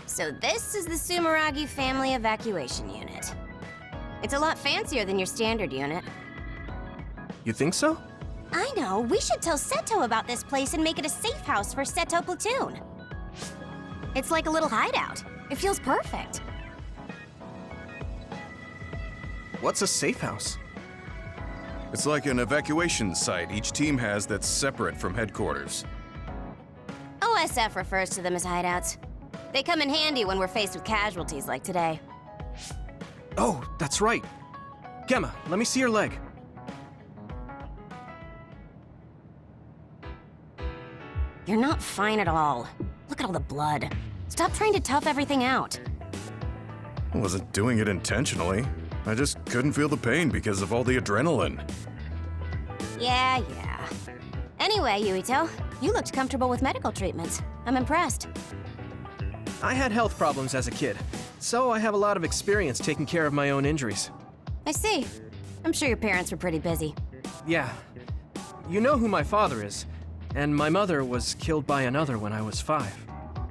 So this is the Sumeragi Family Evacuation Unit. It's a lot fancier than your standard unit. You think so? I know, we should tell Seto about this place and make it a safe house for Seto Platoon. It's like a little hideout. It feels perfect. What's a safe house? It's like an evacuation site each team has that's separate from headquarters. OSF refers to them as hideouts. They come in handy when we're faced with casualties like today. Oh, that's right. Gemma, let me see your leg. You're not fine at all. Look at all the blood. Stop trying to tough everything out. I wasn't doing it intentionally. I just couldn't feel the pain because of all the adrenaline. Yeah. Anyway, Yuito, you looked comfortable with medical treatments. I'm impressed. I had health problems as a kid, so I have a lot of experience taking care of my own injuries. I see. I'm sure your parents were pretty busy. Yeah. You know who my father is, and my mother was killed by another when I was 5.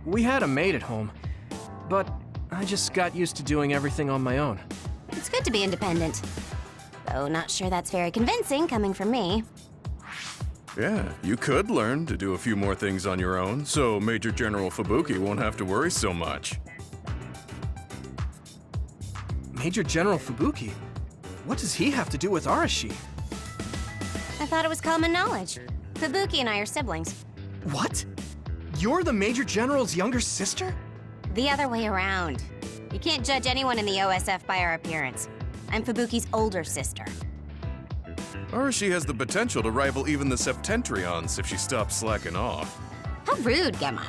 We had a maid at home, but I just got used to doing everything on my own. It's good to be independent. Though not sure that's very convincing coming from me. Yeah, you could learn to do a few more things on your own, so Major General Fubuki won't have to worry so much. Major General Fubuki? What does he have to do with Arashi? I thought it was common knowledge. Fubuki and I are siblings. What? You're the Major General's younger sister? The other way around. You can't judge anyone in the OSF by our appearance. I'm Fubuki's older sister. Arashi has the potential to rival even the Septentrions if she stops slacking off. How rude, Gemma.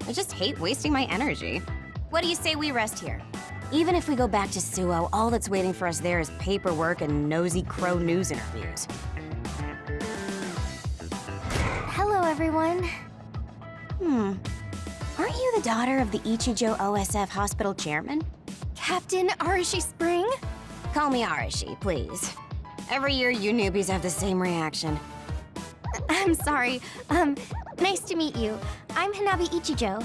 I just hate wasting my energy. What do you say we rest here? Even if we go back to Suo, all that's waiting for us there is paperwork and nosy crow news interviews. Hello, everyone. Aren't you the daughter of the Ichijo OSF hospital chairman? Captain Arashi Spring? Call me Arashi, please. Every year you newbies have the same reaction. I'm sorry. Nice to meet you. I'm Hanabi Ichijo.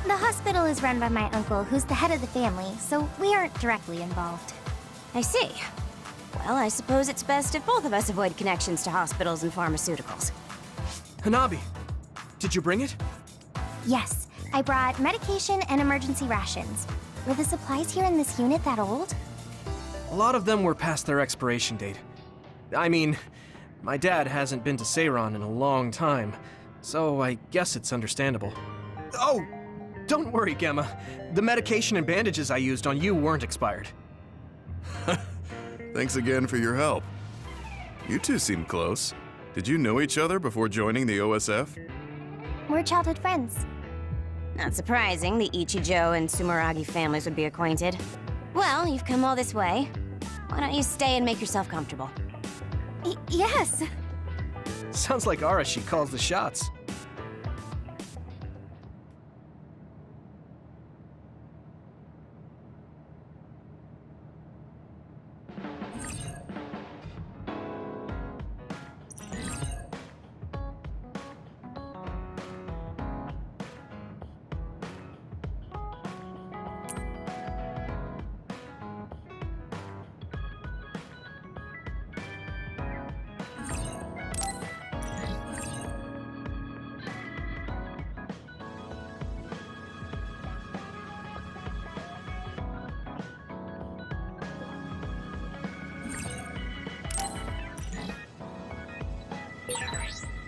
The hospital is run by my uncle, who's the head of the family, so we aren't directly involved. I see. Well, I suppose it's best if both of us avoid connections to hospitals and pharmaceuticals. Hanabi, did you bring it? Yes, I brought medication and emergency rations. Were the supplies here in this unit that old? A lot of them were past their expiration date. I mean, my dad hasn't been to Seiron in a long time, so I guess it's understandable. Oh, don't worry, Gemma. The medication and bandages I used on you weren't expired. Thanks again for your help. You two seem close. Did you know each other before joining the OSF? We're childhood friends. Not surprising, the Ichijo and Sumeragi families would be acquainted. Well, you've come all this way. Why don't you stay and make yourself comfortable? Yes. Sounds like Arashi calls the shots.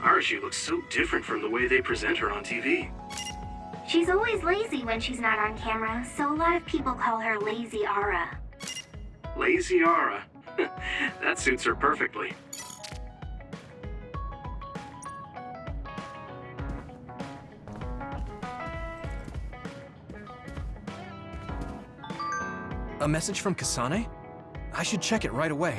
Arashi looks so different from the way they present her on TV. She's always lazy when she's not on camera, so a lot of people call her Lazy Ara. Lazy Ara. That suits her perfectly. A message from Kasane? I should check it right away.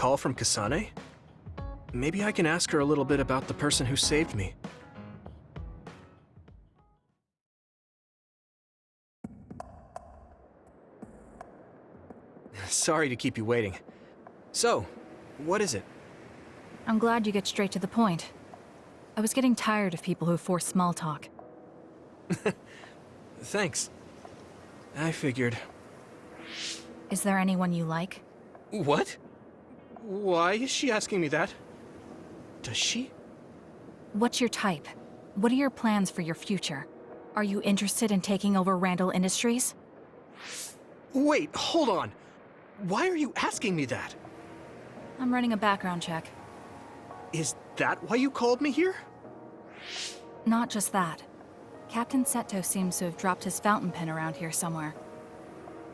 call from Kasane? Maybe I can ask her a little bit about the person who saved me. Sorry to keep you waiting. So, what is it? I'm glad you get straight to the point. I was getting tired of people who force small talk. Thanks. I figured. Is there anyone you like? What? Why is she asking me that? Does she? What's your type? What are your plans for your future? Are you interested in taking over Randall Industries? Wait, hold on. Why are you asking me that? I'm running a background check. Is that why you called me here? Not just that. Captain Seto seems to have dropped his fountain pen around here somewhere.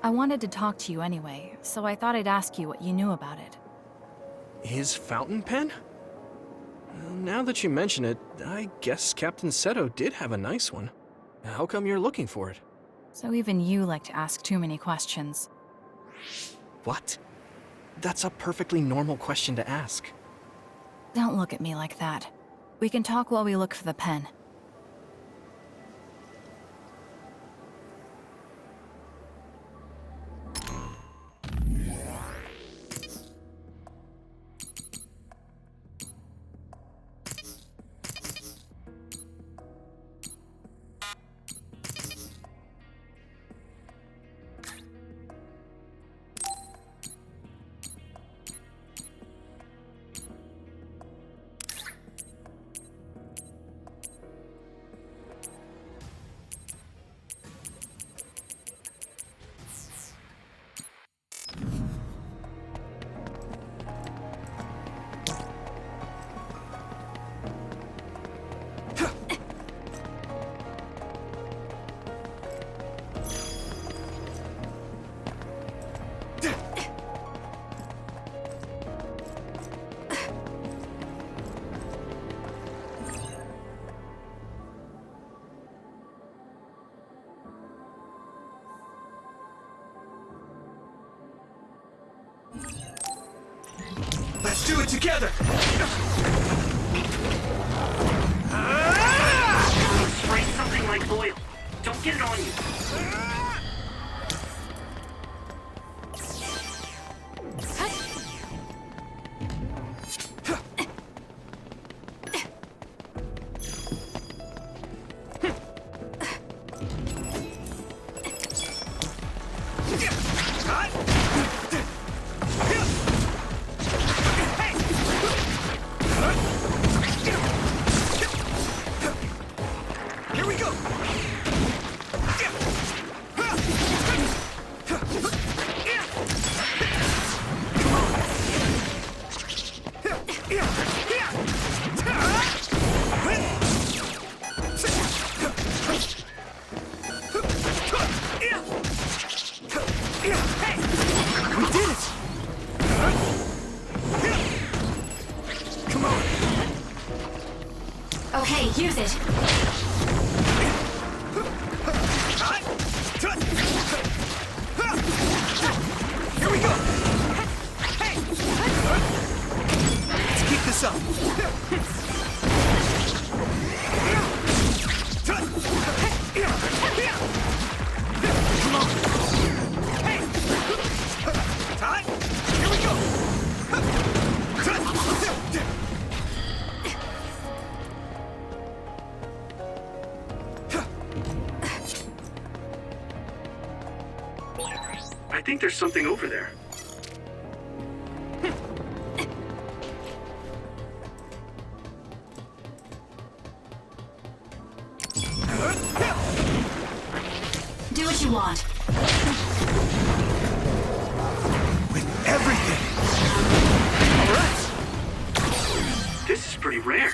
I wanted to talk to you anyway, so I thought I'd ask you what you knew about it. His fountain pen? Now that you mention it, I guess Captain Seto did have a nice one. How come you're looking for it? So even you like to ask too many questions. What? That's a perfectly normal question to ask. Don't look at me like that. We can talk while we look for the pen. Let's do it together! Spray something like oil. Don't get it on you. Here we go! We did it! Come on! Okay, use it. Here we go! Let's keep this up. Come on! Here we go! I think there's something over there. Do what you want. With everything! All right! This is pretty rare.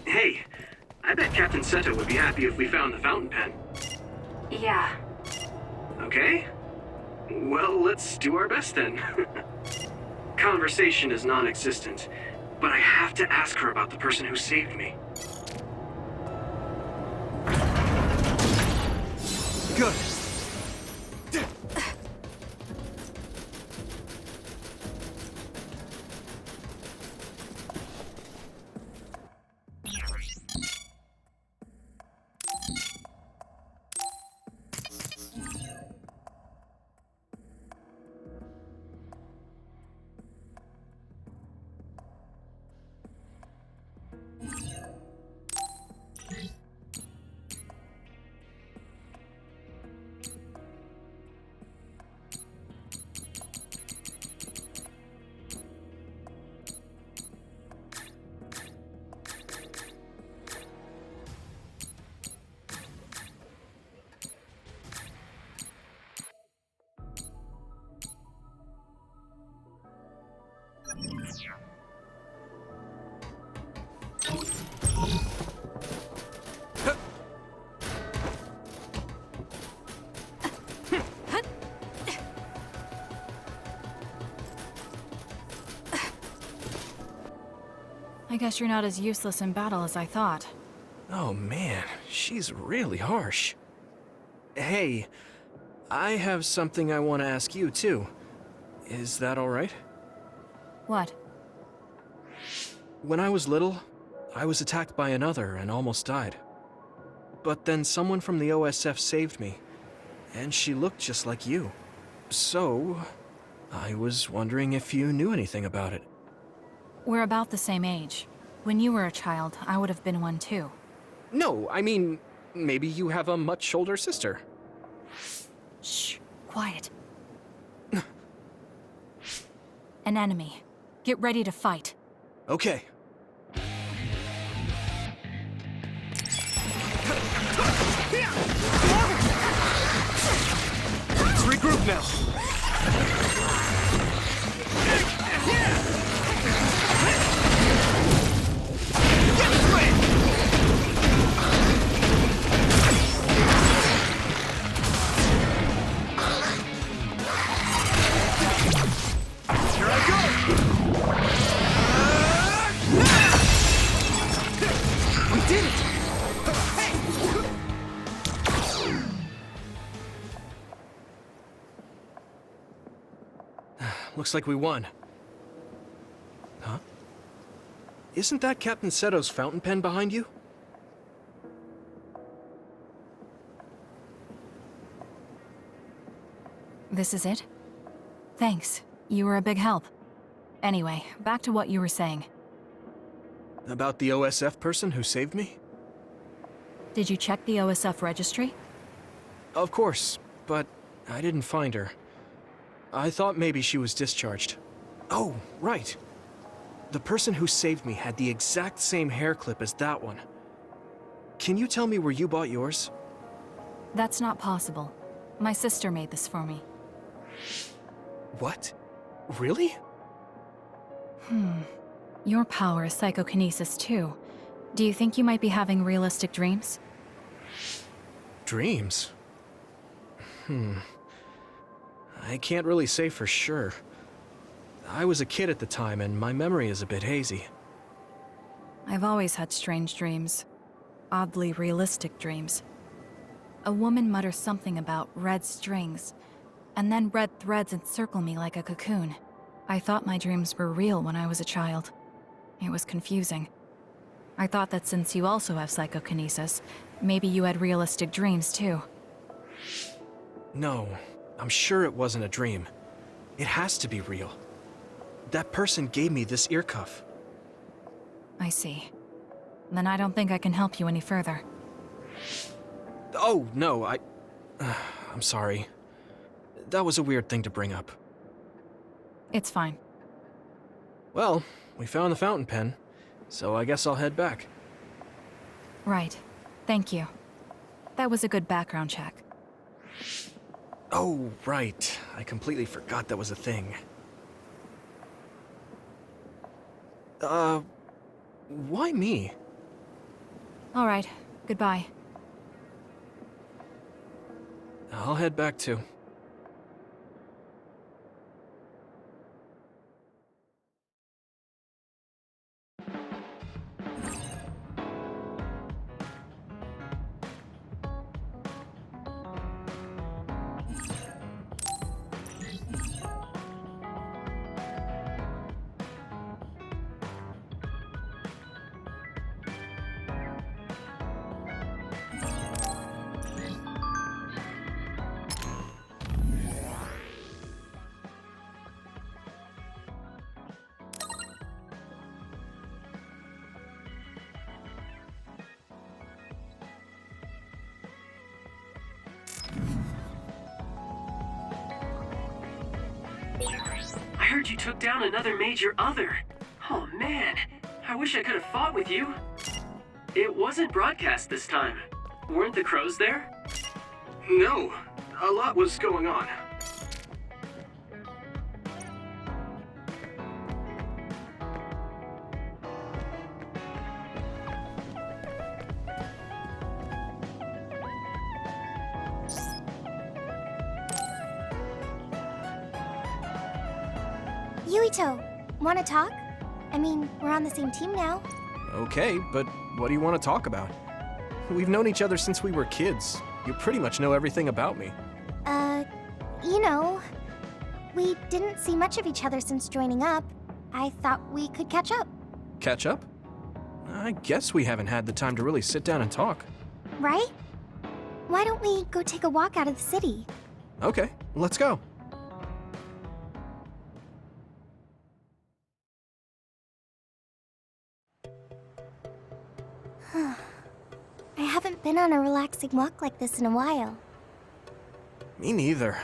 Hey, I bet Captain Seto would be happy if we found the fountain pen. Yeah. Okay? Well, let's do our best then. Conversation is non-existent. but I have to ask her about the person who saved me. Good. I guess you're not as useless in battle as I thought. Oh man, she's really harsh. Hey, I have something I want to ask you too. Is that alright? What? When I was little, I was attacked by another and almost died. But then someone from the OSF saved me, and she looked just like you. So, I was wondering if you knew anything about it. We're about the same age. When you were a child, I would have been one too. No, I mean, maybe you have a much older sister. Shh, quiet. An enemy. Get ready to fight. Okay. Let's regroup now. Looks like we won. Huh? Isn't that Captain Seto's fountain pen behind you? This is it? Thanks. You were a big help. Anyway, back to what you were saying. About the OSF person who saved me? Did you check the OSF registry? Of course, but I didn't find her. I thought maybe she was discharged. Oh, right. The person who saved me had the exact same hair clip as that one. Can you tell me where you bought yours? That's not possible. My sister made this for me. What? Really? Your power is psychokinesis too. Do you think you might be having realistic dreams? Dreams? I can't really say for sure. I was a kid at the time, and my memory is a bit hazy. I've always had strange dreams. Oddly realistic dreams. A woman mutters something about red strings, and then red threads encircle me like a cocoon. I thought my dreams were real when I was a child. It was confusing. I thought that since you also have psychokinesis, maybe you had realistic dreams too. No, I'm sure it wasn't a dream. It has to be real. That person gave me this ear cuff. I see. Then I don't think I can help you any further. Oh, no, I'm sorry. That was a weird thing to bring up. It's fine. Well, we found the fountain pen, so I guess I'll head back. Right. Thank you. That was a good background check. Oh, right. I completely forgot that was a thing. Why me? All right. Goodbye. I'll head back too. I heard you took down another major other. Oh man, I wish I could have fought with you. It wasn't broadcast this time. Weren't the crows there? No, a lot was going on. Yuito, wanna talk? I mean, we're on the same team now. Okay, but what do you want to talk about? We've known each other since we were kids. You pretty much know everything about me. You know, we didn't see much of each other since joining up. I thought we could catch up, Catch up? I guess we haven't had the time to really sit down and talk. right? Why don't we go take a walk out of the city? Okay, let's go. I haven't been on a relaxing walk like this in a while. Me neither.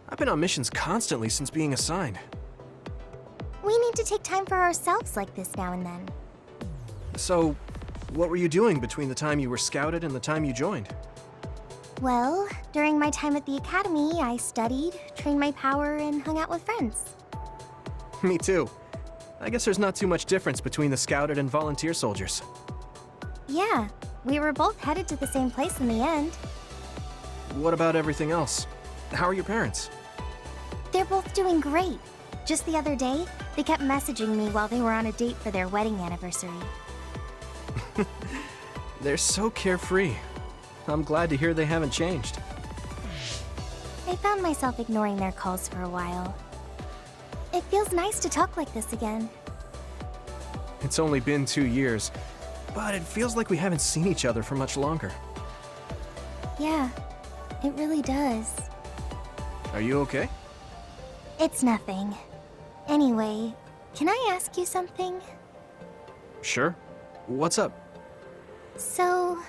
I've been on missions constantly since being assigned. We need to take time for ourselves like this now and then. So, what were you doing between the time you were scouted and the time you joined? Well, during my time at the academy, I studied, trained my power, and hung out with friends. Me too. I guess there's not too much difference between the scouted and volunteer soldiers. Yeah, we were both headed to the same place in the end. What about everything else? How are your parents? They're both doing great. Just the other day, they kept messaging me while they were on a date for their wedding anniversary. They're so carefree. I'm glad to hear they haven't changed. I found myself ignoring their calls for a while. It feels nice to talk like this again. It's only been 2 years, but it feels like we haven't seen each other for much longer. Yeah, it really does. Are you okay? It's nothing. Anyway, can I ask you something? Sure. What's up? So,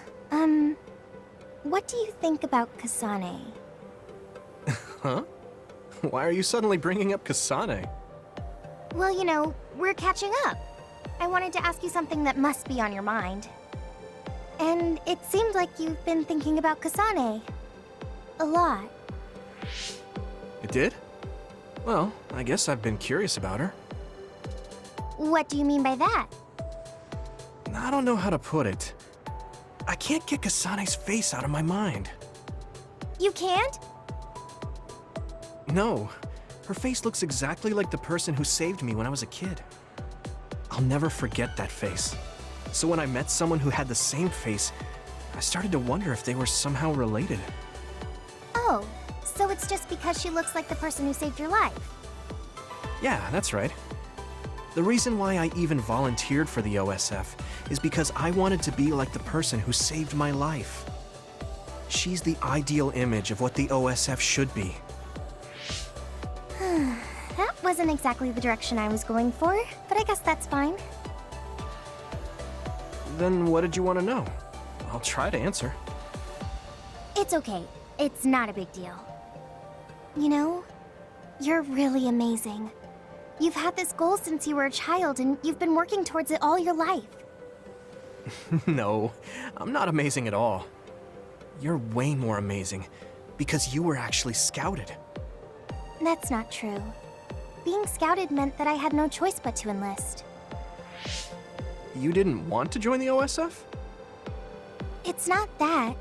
what do you think about Kasane? Huh? Why are you suddenly bringing up Kasane? Well, you know, we're catching up. I wanted to ask you something that must be on your mind. And it seemed like you've been thinking about Kasane. A lot. It did? Well, I guess I've been curious about her. What do you mean by that? I don't know how to put it. I can't get Kasane's face out of my mind. You can't? No. Her face looks exactly like the person who saved me when I was a kid. I'll never forget that face. So when I met someone who had the same face, I started to wonder if they were somehow related. Oh, so it's just because she looks like the person who saved your life. Yeah, that's right. The reason why I even volunteered for the OSF is because I wanted to be like the person who saved my life. She's the ideal image of what the OSF should be. That wasn't exactly the direction I was going for, but I guess that's fine. Then what did you want to know? I'll try to answer. It's okay. It's not a big deal. You know, you're really amazing. You've had this goal since you were a child, and you've been working towards it all your life. No, I'm not amazing at all. You're way more amazing, because you were actually scouted. That's not true. Being scouted meant that I had no choice but to enlist. You didn't want to join the OSF? It's not that,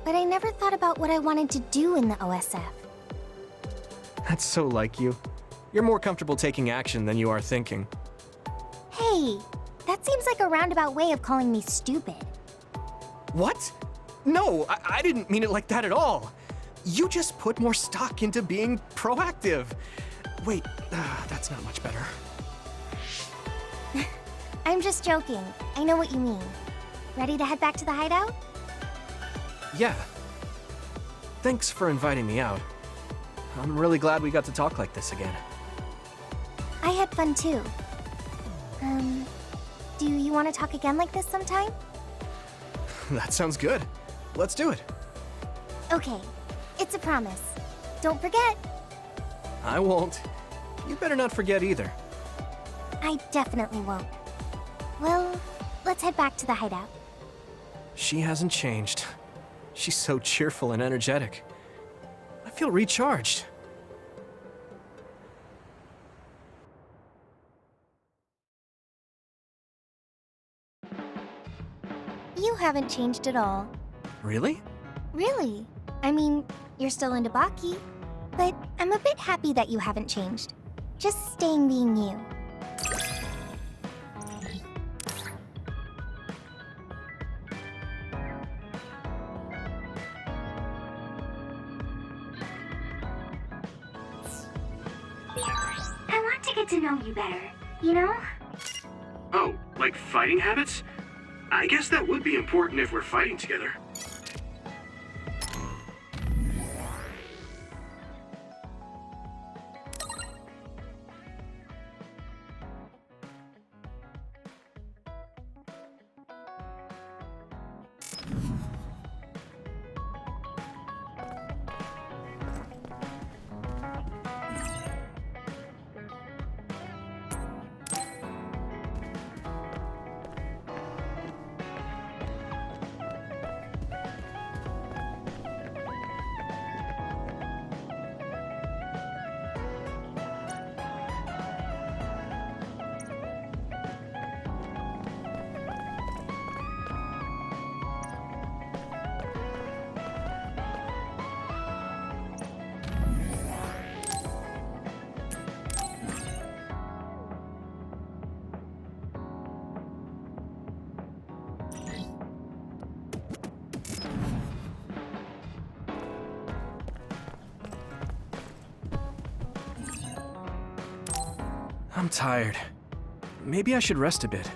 but I never thought about what I wanted to do in the OSF. That's so like you. You're more comfortable taking action than you are thinking. Hey, that seems like a roundabout way of calling me stupid. What? No, I didn't mean it like that at all. You just put more stock into being proactive. Wait, that's not much better. I'm just joking. I know what you mean. Ready to head back to the hideout? Yeah. Thanks for inviting me out. I'm really glad we got to talk like this again. I had fun too. Do you want to talk again like this sometime? That sounds good. Let's do it. Okay, it's a promise. Don't forget. I won't. You better not forget either. I definitely won't. Well, let's head back to the hideout. She hasn't changed. She's so cheerful and energetic. I feel recharged. You haven't changed at all. Really? Really? I mean, you're still into Baki, but I'm a bit happy that you haven't changed. Just staying being you. I want to get to know you better, you know? Oh, like fighting habits? I guess that would be important if we're fighting together. I'm tired. Maybe I should rest a bit.